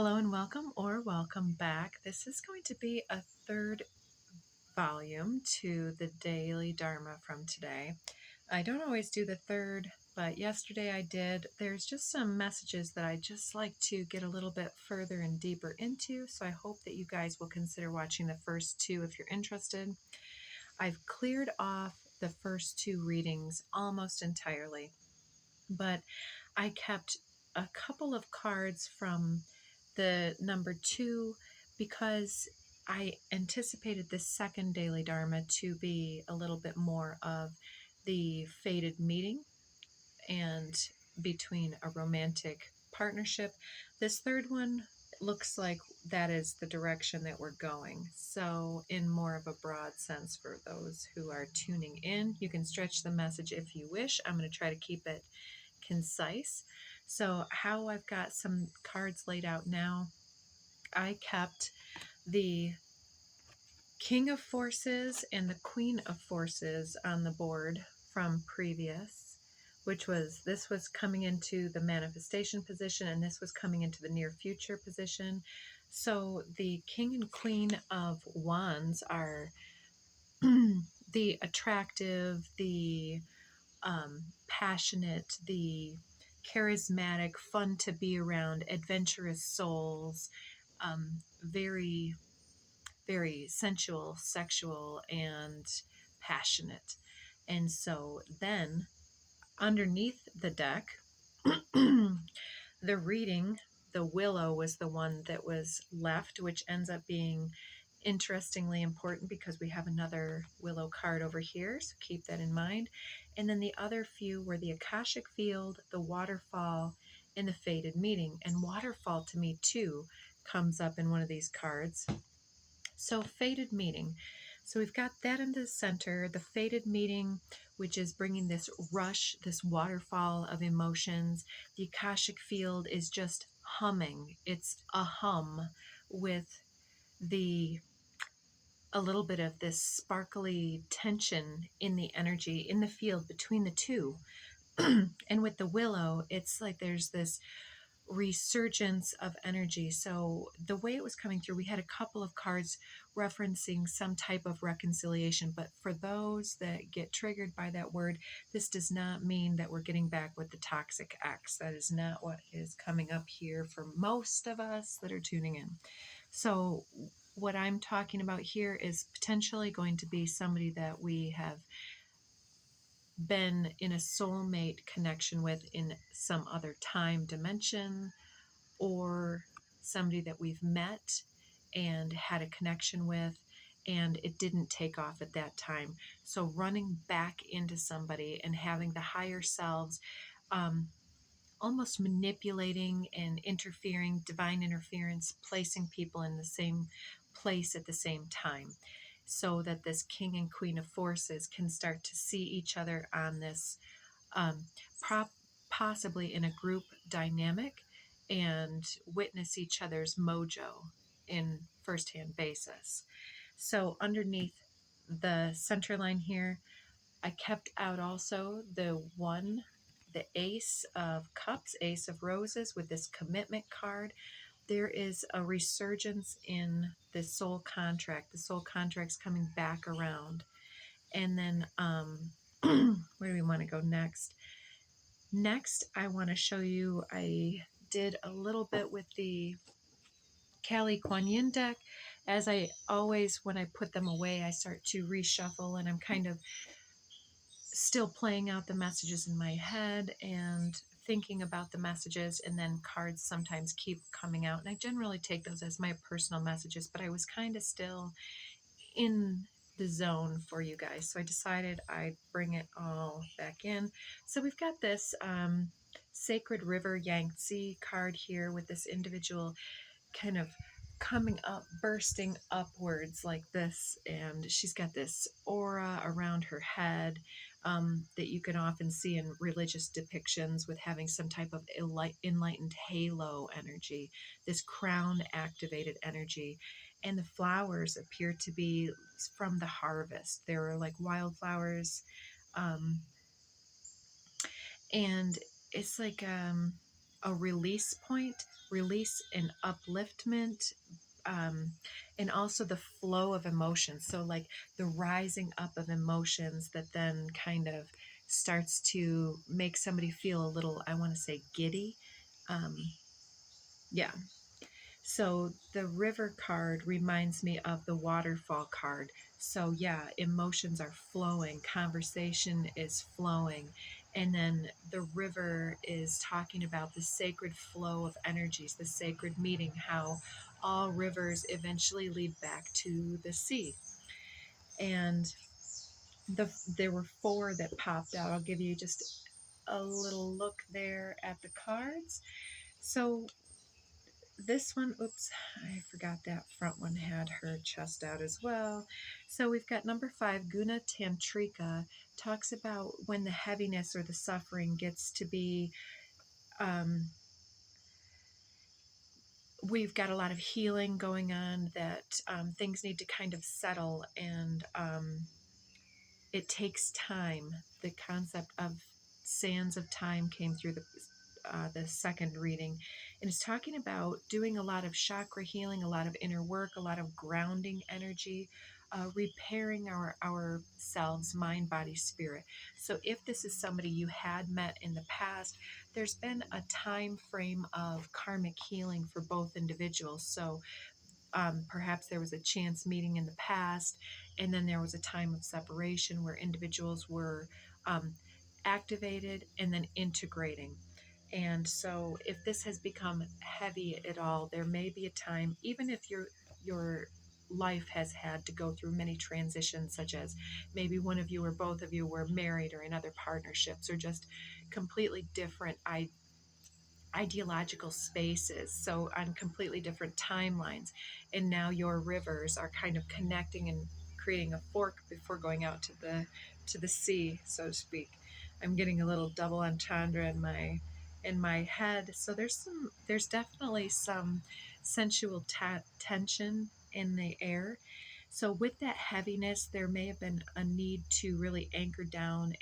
Hello and welcome or welcome back. This is going to be a third volume to the daily Dharma from today. I don't always do the third, but yesterday I did. There's just some messages that I just like to get a little bit further and deeper into, so I hope that you guys will consider watching the first two if you're interested. I've cleared off the first two readings almost entirely, but I kept a couple of cards from the number 2 because I anticipated this second daily Dharma to be a little bit more of the fated meeting and between a romantic partnership. This third one looks like that is the direction that we're going. So, in more of a broad sense for those who are tuning in, you can stretch the message if you wish. I'm going to try to keep it concise. So, how I've got some cards laid out now, I kept the King of Forces and the Queen of Forces on the board from previous, which was this was coming into the manifestation position and this was coming into the near future position. So the King and Queen of Wands are the attractive, the passionate, the charismatic, fun to be around, adventurous souls, very, very sensual, sexual, and passionate. And so then underneath the deck, the reading, the willow was the one that was left, which ends up being interestingly important because we have another willow card over here, so keep that in mind. And then the other few were the Akashic Field, the Waterfall, and the Fated Meeting. And Waterfall to me too comes up in one of these cards. So Fated Meeting. So we've got that in the center, the Fated Meeting, which is bringing this rush, this waterfall of emotions. The Akashic Field is just humming. It's a hum with a little bit of this sparkly tension in the energy in the field between the two. And with the willow, it's like there's this resurgence of energy. So the way it was coming through, we had a couple of cards referencing some type of reconciliation, but for those that get triggered by that word, this does not mean that we're getting back with the toxic ex. That is not what is coming up here for most of us that are tuning in. So what I'm talking about here is potentially going to be somebody that we have been in a soulmate connection with in some other time dimension, or somebody that we've met and had a connection with and it didn't take off at that time. So running back into somebody and having the higher selves almost manipulating and interfering, divine interference, placing people in the same place at the same time, so that this King and Queen of Forces can start to see each other on this possibly in a group dynamic and witness each other's mojo in firsthand basis. So underneath the center line here, I kept out also the Ace of Cups, Ace of Roses with this commitment card. There is a resurgence in the soul contract. The soul contract's coming back around. And then where do we want to go next? Next, I want to show you, I did a little bit with the Kali Kuan Yin deck. As I always, when I put them away, I start to reshuffle and I'm kind of still playing out the messages in my head and thinking about the messages, and then cards sometimes keep coming out. And I generally take those as my personal messages, but I was kind of still in the zone for you guys. So I decided I'd bring it all back in. So we've got this Sacred River Yangtze card here with this individual kind of coming up, bursting upwards like this, and she's got this aura around her head that you can often see in religious depictions with having some type of enlightened halo energy, this crown activated energy. And the flowers appear to be from the harvest. They were like wildflowers, and it's like a release point, release and upliftment, and also the flow of emotions. So, like the rising up of emotions that then kind of starts to make somebody feel a little, I want to say, giddy. Um, yeah. So the river card reminds me of the waterfall card. So, yeah, emotions are flowing, conversation is flowing. And then the river is talking about the sacred flow of energies, the sacred meeting, how all rivers eventually lead back to the sea. And there were four that popped out. I'll give you just a little look there at the cards. So this one, oops, I forgot that front one had her chest out as well. So we've got number 5, Guna Tantrika, talks about when the heaviness or the suffering gets to be, we've got a lot of healing going on, that things need to kind of settle, and it takes time. The concept of sands of time came through the second reading, and it's talking about doing a lot of chakra healing, a lot of inner work, a lot of grounding energy, repairing ourselves, mind, body, spirit. So if this is somebody you had met in the past, there's been a time frame of karmic healing for both individuals. So perhaps there was a chance meeting in the past, and then there was a time of separation where individuals were um, activated and then integrating. And so, if this has become heavy at all, there may be a time, even if your life has had to go through many transitions, such as maybe one of you or both of you were married or in other partnerships, or just completely different ideological spaces, so on completely different timelines, and now your rivers are kind of connecting and creating a fork before going out to the sea, so to speak. I'm getting a little double entendre in my head. So there's definitely some sensual tension in the air. So with that heaviness, there may have been a need to really anchor down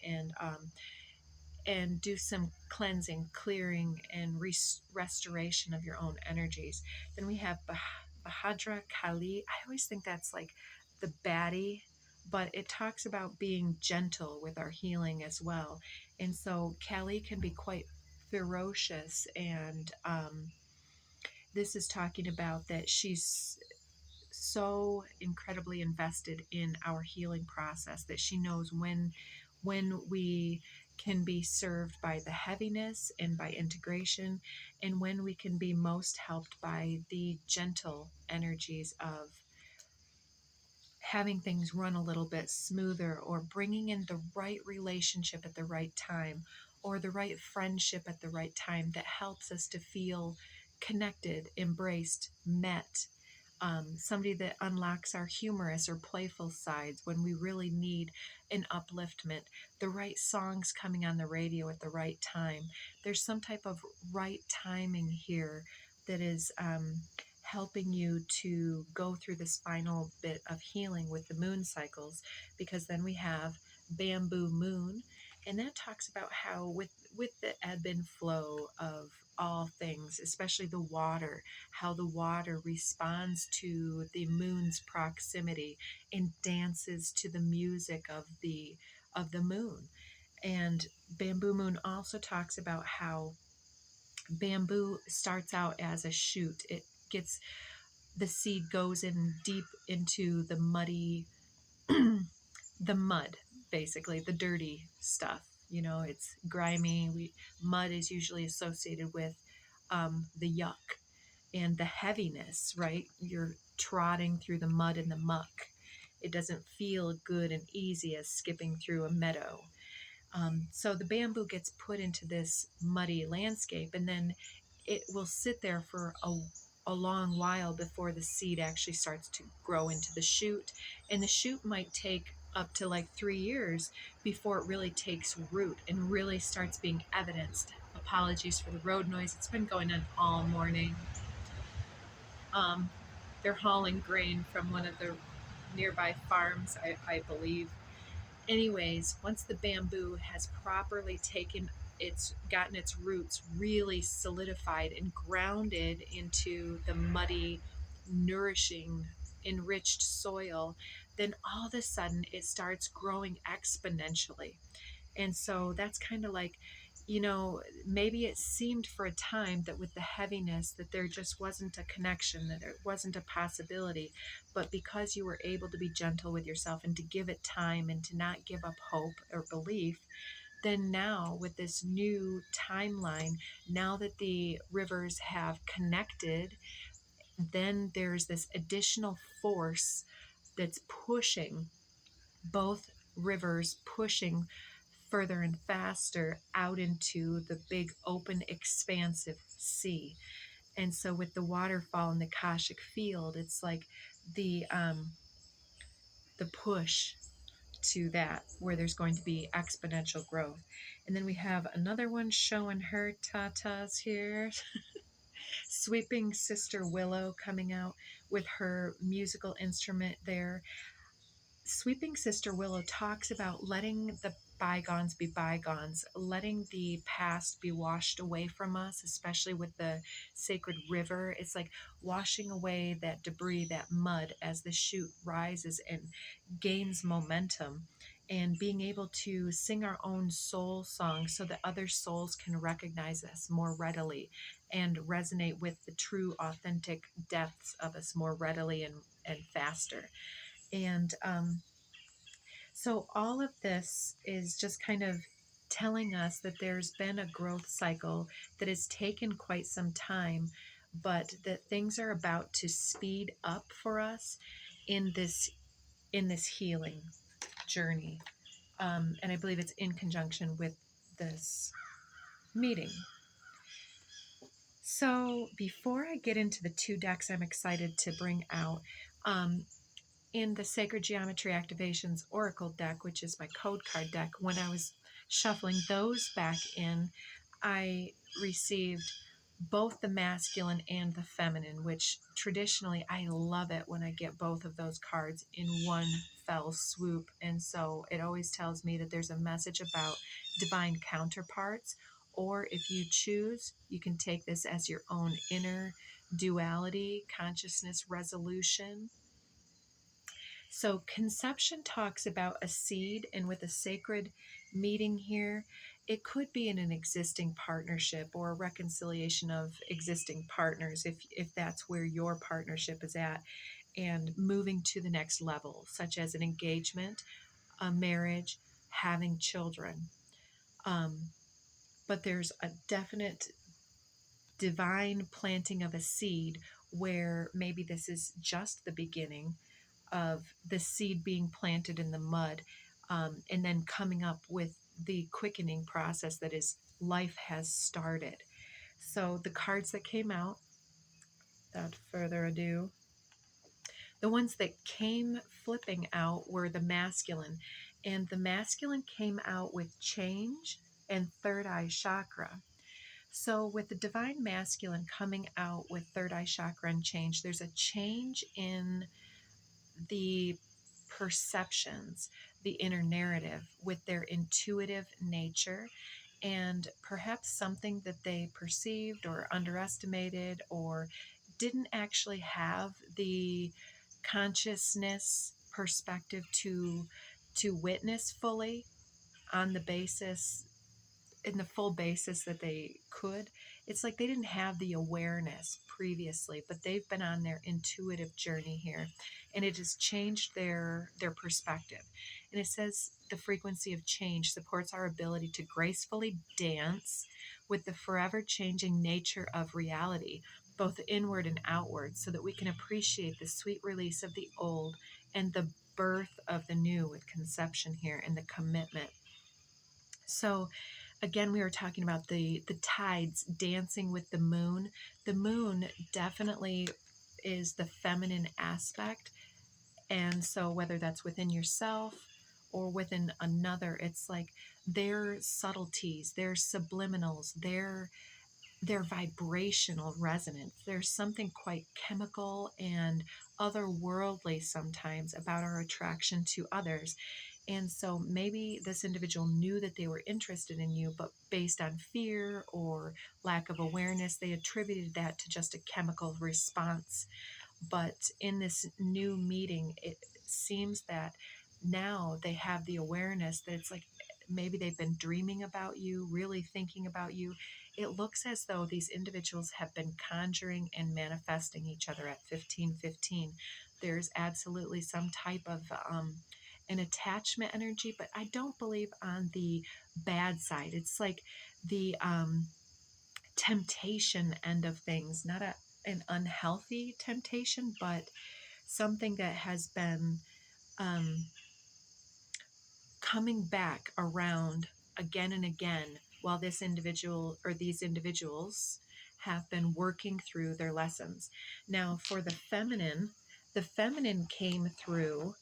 and do some cleansing, clearing, and restoration of your own energies. Then we have Bahadra Kali. I always think that's like the baddie, but it talks about being gentle with our healing as well. And so Kali can be quite ferocious, and this is talking about that she's so incredibly invested in our healing process, that she knows when we can be served by the heaviness and by integration, and when we can be most helped by the gentle energies of having things run a little bit smoother, or bringing in the right relationship at the right time, or the right friendship at the right time, that helps us to feel connected, embraced, met. Somebody that unlocks our humorous or playful sides when we really need an upliftment, the right songs coming on the radio at the right time. There's some type of right timing here that is helping you to go through this final bit of healing with the moon cycles, because then we have Bamboo Moon, and that talks about how with the ebb and flow of all things, especially the water, how the water responds to the moon's proximity and dances to the music of the moon. And Bamboo Moon also talks about how bamboo starts out as a shoot. It gets, the seed goes in deep into the muddy the mud, basically the dirty stuff. You know, it's grimy. Mud is usually associated with the yuck and the heaviness, right? You're trotting through the mud and the muck. It doesn't feel good and easy as skipping through a meadow. So the bamboo gets put into this muddy landscape, and then it will sit there for a long while before the seed actually starts to grow into the shoot. And the shoot might take up to like 3 years before it really takes root and really starts being evidenced. Apologies for the road noise. It's been going on all morning. They're hauling grain from one of the nearby farms, I believe. Anyways, once the bamboo has properly taken it's gotten its roots really solidified and grounded into the muddy, nourishing, enriched soil, then all of a sudden it starts growing exponentially. And so that's kind of like, maybe it seemed for a time that with the heaviness that there just wasn't a connection, that it wasn't a possibility. But because you were able to be gentle with yourself and to give it time and to not give up hope or belief, then now with this new timeline, now that the rivers have connected, then there's this additional force that's pushing both rivers, pushing further and faster out into the big open expansive sea. And so with the waterfall in the Akashic field, it's like the the push to that, where there's going to be exponential growth. And then we have another one showing her tatas here. Sweeping Sister Willow coming out with her musical instrument there. Sweeping Sister Willow talks about letting the bygones be bygones, letting the past be washed away from us, especially with the sacred river. It's like washing away that debris, that mud, as the chute rises and gains momentum, and being able to sing our own soul song so that other souls can recognize us more readily and resonate with the true, authentic depths of us more readily and faster. And so all of this is just kind of telling us that there's been a growth cycle that has taken quite some time, but that things are about to speed up for us in this healing journey. And I believe it's in conjunction with this meeting. So before I get into the two decks I'm excited to bring out, in the Sacred Geometry Activations Oracle deck, which is my code card deck, when I was shuffling those back in, I received both the masculine and the feminine, which traditionally I love it when I get both of those cards in one fell swoop. And so it always tells me that there's a message about divine counterparts, or if you choose, you can take this as your own inner duality, consciousness resolution. So conception talks about a seed, and with a sacred meeting here, it could be in an existing partnership or a reconciliation of existing partners if that's where your partnership is at, and moving to the next level, such as an engagement, a marriage, having children. But there's a definite divine planting of a seed where maybe this is just the beginning of the seed being planted in the mud, and then coming up with the quickening process that is life has started. So the cards that came out, without further ado, the ones that came flipping out were the masculine, and the masculine came out with change and third eye chakra. So with the divine masculine coming out with third eye chakra and change, there's a change in the perceptions, the inner narrative with their intuitive nature, and perhaps something that they perceived or underestimated or didn't actually have the consciousness perspective to witness fully on the basis, in the full basis that they could. It's like they didn't have the awareness previously, but they've been on their intuitive journey here, and it has changed their perspective. And it says the frequency of change supports our ability to gracefully dance with the forever changing nature of reality, both inward and outward, so that we can appreciate the sweet release of the old and the birth of the new with conception here and the commitment. So again, we were talking about the tides dancing with the moon. The moon definitely is the feminine aspect, and so whether that's within yourself or within another, it's like their subtleties, their subliminals, their vibrational resonance. There's something quite chemical and otherworldly sometimes about our attraction to others. And so maybe this individual knew that they were interested in you, but based on fear or lack of awareness, they attributed that to just a chemical response. But in this new meeting, it seems that now they have the awareness that it's like maybe they've been dreaming about you, really thinking about you. It looks as though these individuals have been conjuring and manifesting each other at 1515. There's absolutely some type of an attachment energy, but I don't believe on the bad side. It's like the temptation end of things, not an unhealthy temptation, but something that has been um, coming back around again and again while this individual or these individuals have been working through their lessons. Now, for the feminine came through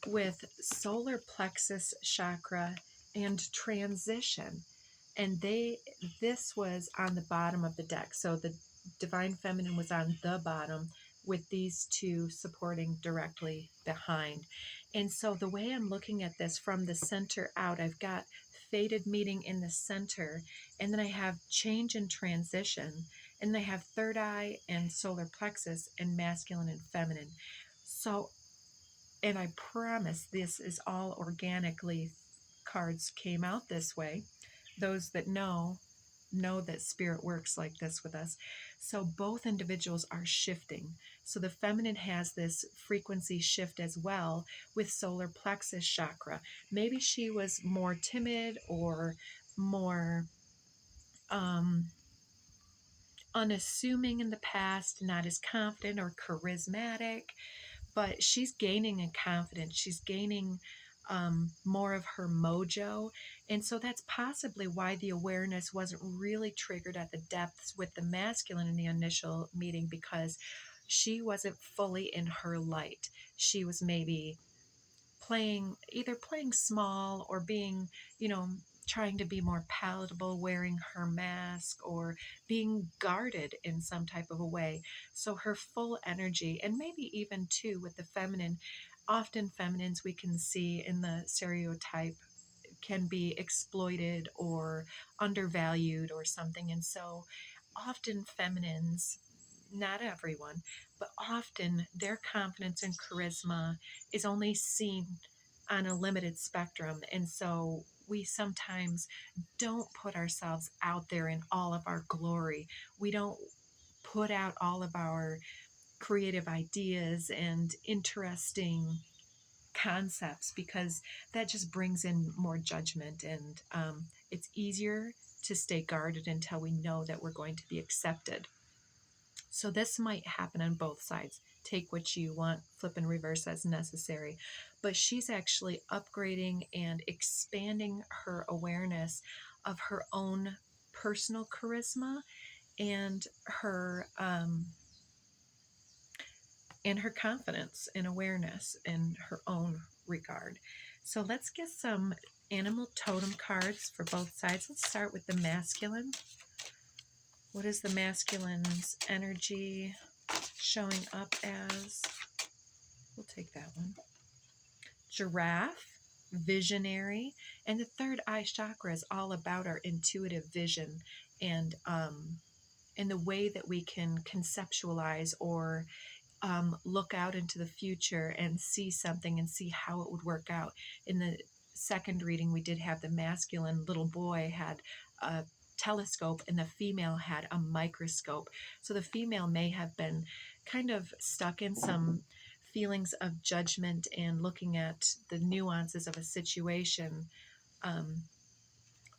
with solar plexus chakra and transition. And this was on the bottom of the deck. So the divine feminine was on the bottom with these two supporting directly behind. And so the way I'm looking at this from the center out, I've got fated meeting in the center, and then I have change and transition, and then I have third eye and solar plexus and masculine and feminine. So, and I promise this is all organically, cards came out this way. Those that know that spirit works like this with us. So both individuals are shifting. So the feminine has this frequency shift as well with solar plexus chakra. Maybe she was more timid or more unassuming in the past, not as confident or charismatic, but she's gaining in confidence. She's gaining more of her mojo. And so that's possibly why the awareness wasn't really triggered at the depths with the masculine in the initial meeting, because she wasn't fully in her light. She was maybe either playing small or being, trying to be more palatable, wearing her mask or being guarded in some type of a way. So her full energy, and maybe even too with the feminine, often feminines we can see in the stereotype can be exploited or undervalued or something. And so often feminines, not everyone, but often their confidence and charisma is only seen on a limited spectrum. And so we sometimes don't put ourselves out there in all of our glory. We don't put out all of our creative ideas and interesting concepts, because that just brings in more judgment, and it's easier to stay guarded until we know that we're going to be accepted. So this might happen on both sides. Take what you want, flip and reverse as necessary. But she's actually upgrading and expanding her awareness of her own personal charisma and her confidence and awareness in her own regard. So let's get some animal totem cards for both sides. Let's start with the masculine. What is the masculine's energy showing up as? We'll take that one. Giraffe, visionary, and the third eye chakra is all about our intuitive vision and the way that we can conceptualize or look out into the future and see something and see how it would work out. In the second reading, we did have the masculine little boy had a telescope and the female had a microscope. So the female may have been kind of stuck in some feelings of judgment and looking at the nuances of a situation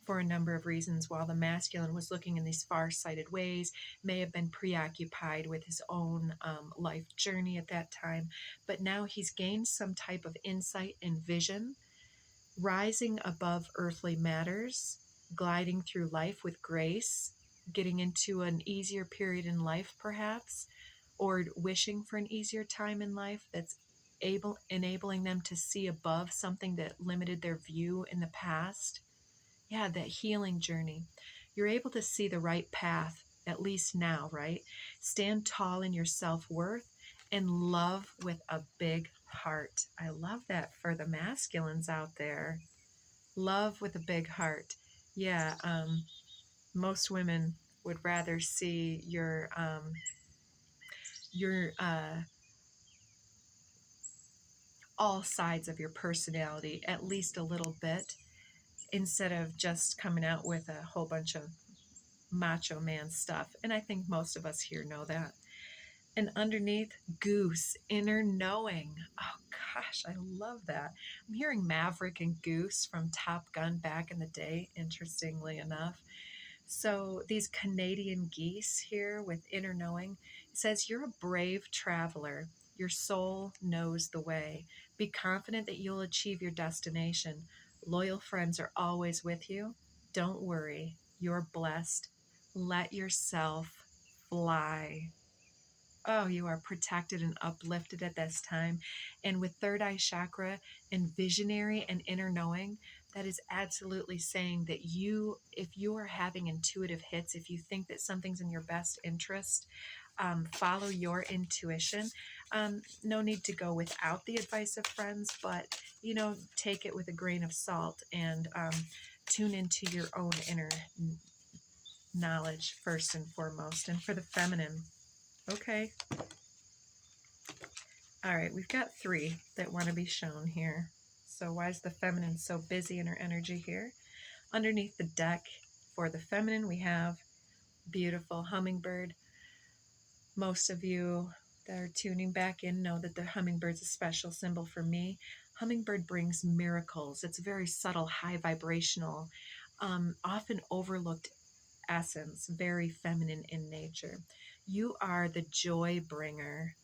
for a number of reasons, while the masculine was looking in these far-sighted ways, may have been preoccupied with his own life journey at that time. But now he's gained some type of insight and vision, rising above earthly matters, gliding through life with grace, getting into an easier period in life perhaps, or wishing for an easier time in life that's enabling them to see above something that limited their view in the past. Yeah, that healing journey. You're able to see the right path, at least now, right? Stand tall in your self-worth and love with a big heart. I love that for the masculines out there. Love with a big heart. Yeah, most women would rather see your all sides of your personality at least a little bit, instead of just coming out with a whole bunch of macho man stuff. And I think most of us here know that. And underneath, goose, inner knowing. Oh gosh, I love that. I'm hearing Maverick and Goose from Top Gun back in the day, interestingly enough. So these Canadian geese here with inner knowing, it says you're a brave traveler. Your soul knows the way. Be confident that you'll achieve your destination. Loyal friends are always with you. Don't worry, you're blessed. Let yourself fly. Oh, you are protected and uplifted at this time. And with third eye chakra and visionary and inner knowing, that is absolutely saying that if you are having intuitive hits, if you think that something's in your best interest, follow your intuition. No need to go without the advice of friends, but, take it with a grain of salt and tune into your own inner knowledge first and foremost. And for the feminine, okay. All right, we've got 3 that want to be shown here. So why is the feminine so busy in her energy here? Underneath the deck for the feminine, we have beautiful hummingbird. Most of you that are tuning back in know that the hummingbird's a special symbol for me. Hummingbird brings miracles. It's very subtle, high vibrational, often overlooked essence, very feminine in nature. You are the joy bringer.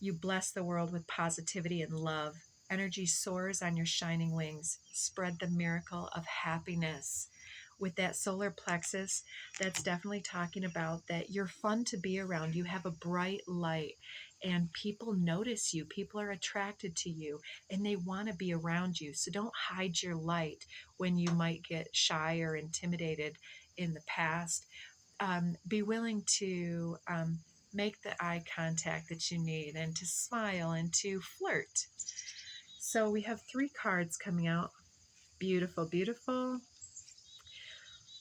You bless the world with positivity and love. Energy soars on your shining wings. Spread the miracle of happiness. With that solar plexus, that's definitely talking about that you're fun to be around. You have a bright light and people notice you. People are attracted to you and they want to be around you. So don't hide your light when you might get shy or intimidated in the past. Be willing to make the eye contact that you need and to smile and to flirt. So we have 3 cards coming out. Beautiful, beautiful.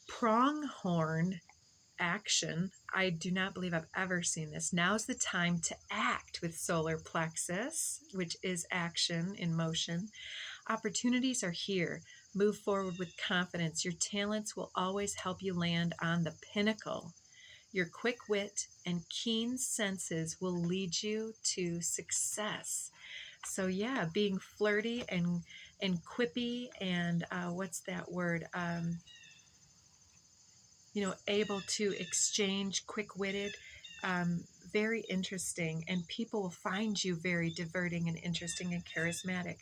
Pronghorn action. I do not believe I've ever seen this. Now's the time to act with solar plexus, which is action in motion. Opportunities are here. Move forward with confidence. Your talents will always help you land on the pinnacle. Your quick wit and keen senses will lead you to success. So yeah, being flirty and quippy and what's that word? Able to exchange, quick-witted, very interesting, and people will find you very diverting and interesting and charismatic.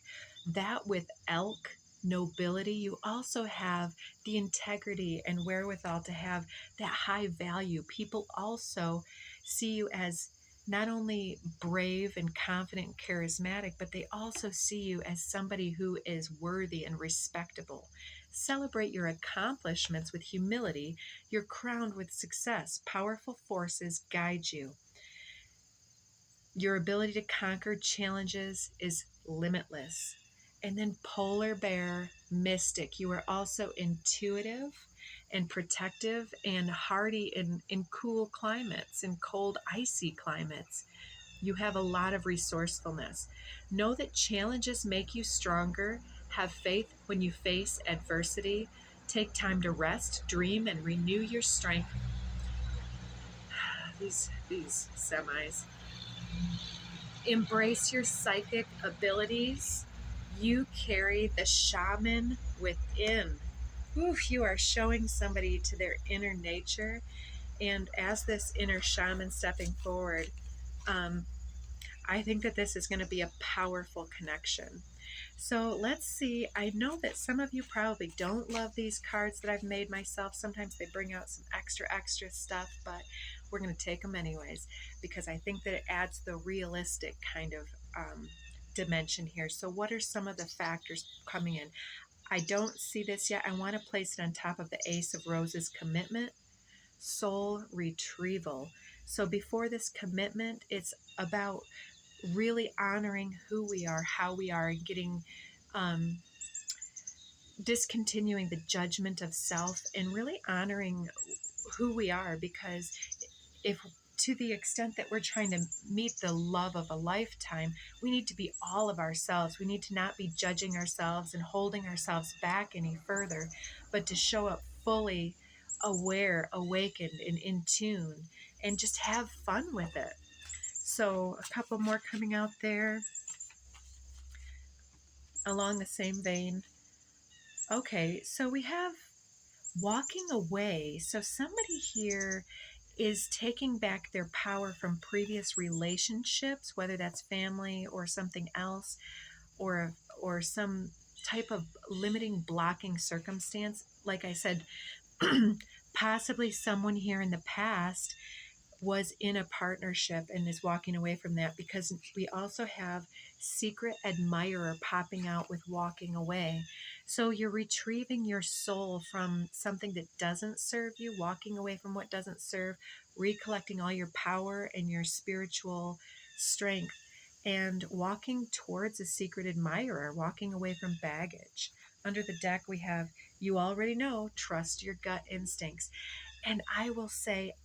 That with elk nobility, you also have the integrity and wherewithal to have that high value. People also see you as not only brave and confident and charismatic, but they also see you as somebody who is worthy and respectable. Celebrate your accomplishments with humility. You're crowned with success. Powerful forces guide you. Your ability to conquer challenges is limitless. And then polar bear mystic. You are also intuitive and protective and hardy in cool climates, in cold, icy climates. You have a lot of resourcefulness. Know that challenges make you stronger. Have faith when you face adversity. Take time to rest, dream, and renew your strength. These semis. Embrace your psychic abilities. You carry the shaman within. Oof, you are showing somebody to their inner nature. And as this inner shaman stepping forward, I think that this is going to be a powerful connection. So let's see. I know that some of you probably don't love these cards that I've made myself. Sometimes they bring out some extra stuff, but we're going to take them anyways because I think that it adds the realistic kind of dimension here. So what are some of the factors coming in? I don't see this yet. I want to place it on top of the Ace of Roses, commitment, soul retrieval. So before this commitment, it's about really honoring who we are, how we are, and getting discontinuing the judgment of self and really honoring who we are. Because if, to the extent that we're trying to meet the love of a lifetime, we need to be all of ourselves. We need to not be judging ourselves and holding ourselves back any further, but to show up fully aware, awakened, and in tune, and just have fun with it. So a couple more coming out there along the same vein. Okay, so we have walking away. So somebody here is taking back their power from previous relationships, whether that's family or something else, or some type of limiting, blocking circumstance. Like I said, possibly someone here in the past was in a partnership and is walking away from that, because we also have secret admirer popping out with walking away. So you're retrieving your soul from something that doesn't serve you, walking away from what doesn't serve, recollecting all your power and your spiritual strength, and walking towards a secret admirer, walking away from baggage. Under the deck, we have, you already know, trust your gut instincts. And I will say,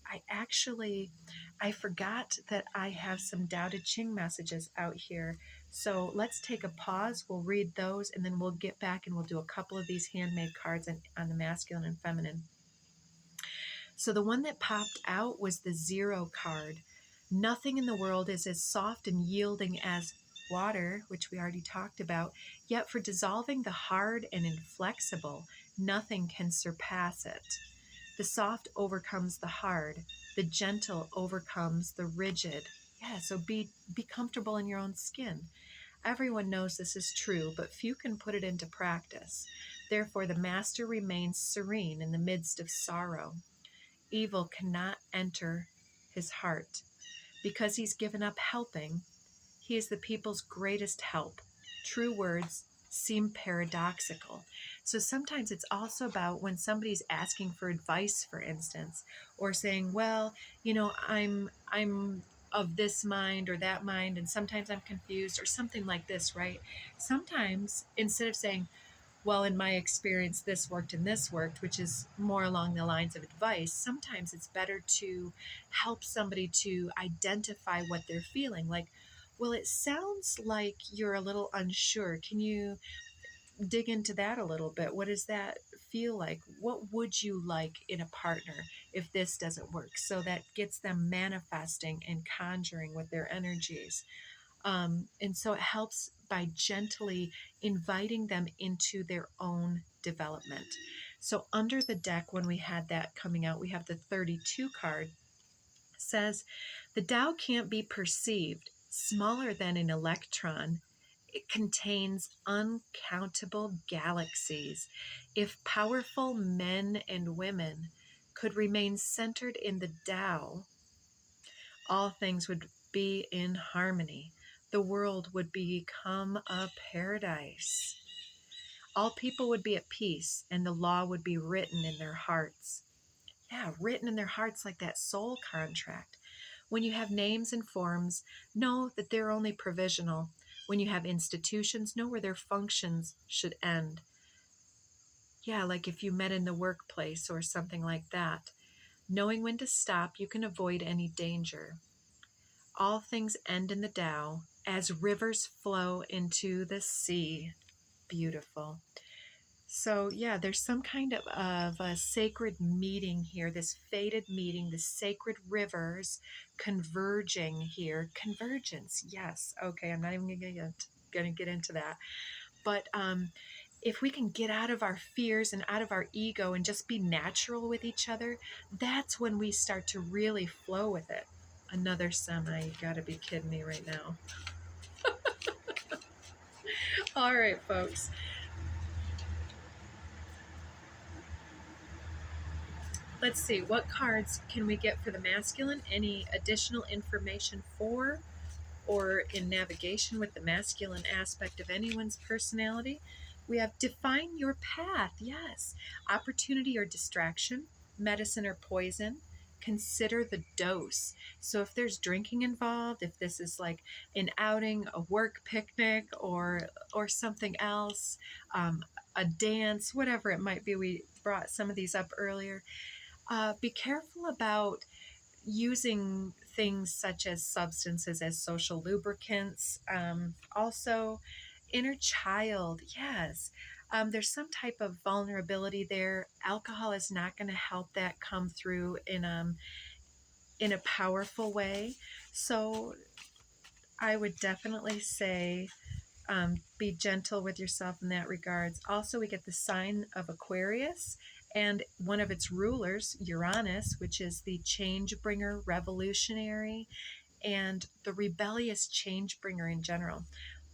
I forgot that I have some doubted Ching messages out here. So let's take a pause. We'll read those, and then we'll get back and we'll do a couple of these handmade cards on the masculine and feminine. So the one that popped out was the 0 card. Nothing in the world is as soft and yielding as water, which we already talked about, yet for dissolving the hard and inflexible, nothing can surpass it. The soft overcomes the hard. The gentle overcomes the rigid. Yeah, so be comfortable in your own skin. Everyone knows this is true, but few can put it into practice. Therefore, the master remains serene in the midst of sorrow. Evil cannot enter his heart. Because he's given up helping, he is the people's greatest help. True words seem paradoxical. So sometimes it's also about when somebody's asking for advice, for instance, or saying, well, I'm of this mind or that mind, and sometimes I'm confused, or something like this, right? Sometimes instead of saying, well, in my experience, this worked and this worked, which is more along the lines of advice, sometimes it's better to help somebody to identify what they're feeling. Like, well, it sounds like you're a little unsure. Can you dig into that a little bit? What does that feel like? What would you like in a partner if this doesn't work? So that gets them manifesting and conjuring with their energies. And so it helps by gently inviting them into their own development. So under the deck, when we had that coming out, we have the 32 card. Says, the Tao can't be perceived, smaller than an electron. It contains uncountable galaxies. If powerful men and women could remain centered in the Tao, all things would be in harmony. The world would become a paradise. All people would be at peace, and the law would be written in their hearts. Yeah, written in their hearts like that soul contract. When you have names and forms, know that they're only provisional. When you have institutions, know where their functions should end. Yeah, like if you met in the workplace or something like that. Knowing when to stop, you can avoid any danger. All things end in the Tao as rivers flow into the sea. Beautiful. So yeah, there's some kind of a sacred meeting here, this fated meeting, the sacred rivers converging here. Convergence, yes. Okay, I'm not even going to get into that. But if we can get out of our fears and out of our ego and just be natural with each other, that's when we start to really flow with it. Another semi, you gotta be kidding me right now. All right, folks. Let's see, what cards can we get for the masculine? Any additional information for or in navigation with the masculine aspect of anyone's personality? We have define your path, yes. Opportunity or distraction, medicine or poison, consider the dose. So if there's drinking involved, if this is like an outing, a work picnic, or something else, a dance, whatever it might be, we brought some of these up earlier. Be careful about using things such as substances as social lubricants. Also, inner child, yes. There's some type of vulnerability there. Alcohol is not going to help that come through in a powerful way. So I would definitely say be gentle with yourself in that regards. Also, we get the sign of Aquarius and one of its rulers, Uranus, which is the change bringer, revolutionary, and the rebellious change bringer in general.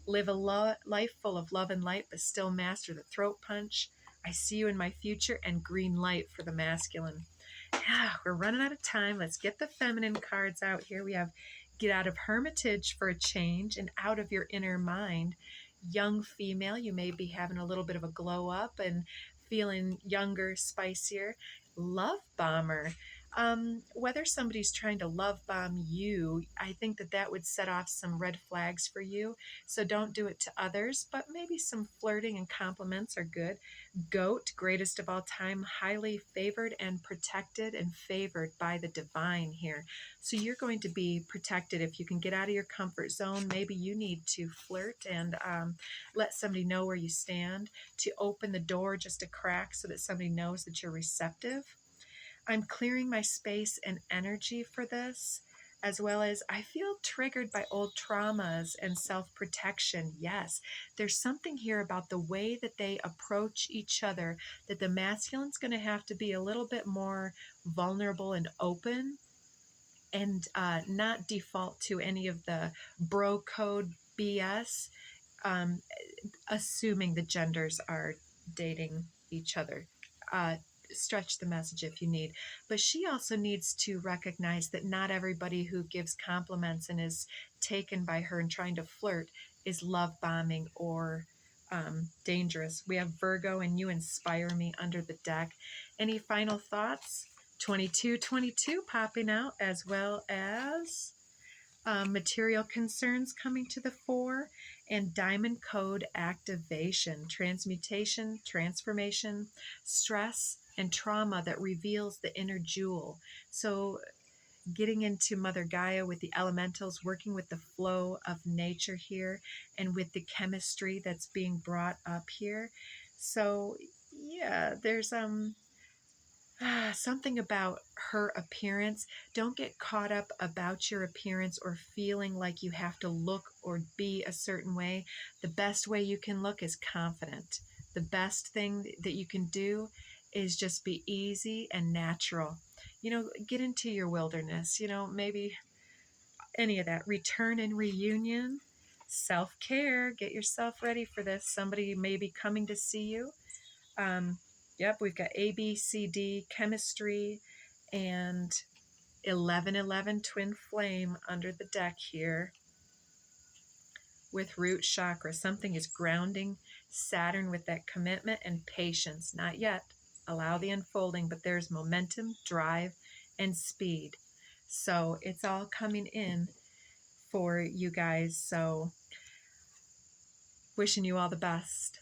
Live a life full of love and light, but still master the throat punch. I see you in my future, and green light for the masculine. Yeah, we're running out of time. Let's get the feminine cards out here. We have get out of hermitage for a change and out of your inner mind. Young female, you may be having a little bit of a glow up and feeling younger, spicier. Love bomber. Whether somebody's trying to love bomb you, I think that would set off some red flags for you. So don't do it to others, but maybe some flirting and compliments are good. Goat, greatest of all time, highly favored and protected and favored by the divine here. So you're going to be protected if you can get out of your comfort zone. Maybe you need to flirt and let somebody know where you stand, to open the door just a crack so that somebody knows that you're receptive. I'm clearing my space and energy for this, as well as I feel triggered by old traumas and self-protection. Yes, there's something here about the way that they approach each other that the masculine's going to have to be a little bit more vulnerable and open, and not default to any of the bro code BS, um, assuming the genders are dating each other. Stretch the message if you need. But she also needs to recognize that not everybody who gives compliments and is taken by her and trying to flirt is love bombing or dangerous. We have Virgo, and you inspire me under the deck. Any final thoughts? 2222 popping out, as well as material concerns coming to the fore, and diamond code activation, transmutation, transformation, stress, and trauma that reveals the inner jewel. So getting into Mother Gaia with the elementals, working with the flow of nature here, and with the chemistry that's being brought up here. So yeah, there's something about her appearance. Don't get caught up about your appearance or feeling like you have to look or be a certain way. The best way you can look is confident. The best thing that you can do is just be easy and natural. Get into your wilderness, maybe any of that. Return and reunion, self-care, get yourself ready for this. Somebody may be coming to see you. Yep, we've got A, B, C, D, chemistry, and 1111 twin flame under the deck here with root chakra. Something is grounding Saturn with that commitment and patience. Not yet. Allow the unfolding, but there's momentum, drive, and speed. So it's all coming in for you guys. So wishing you all the best.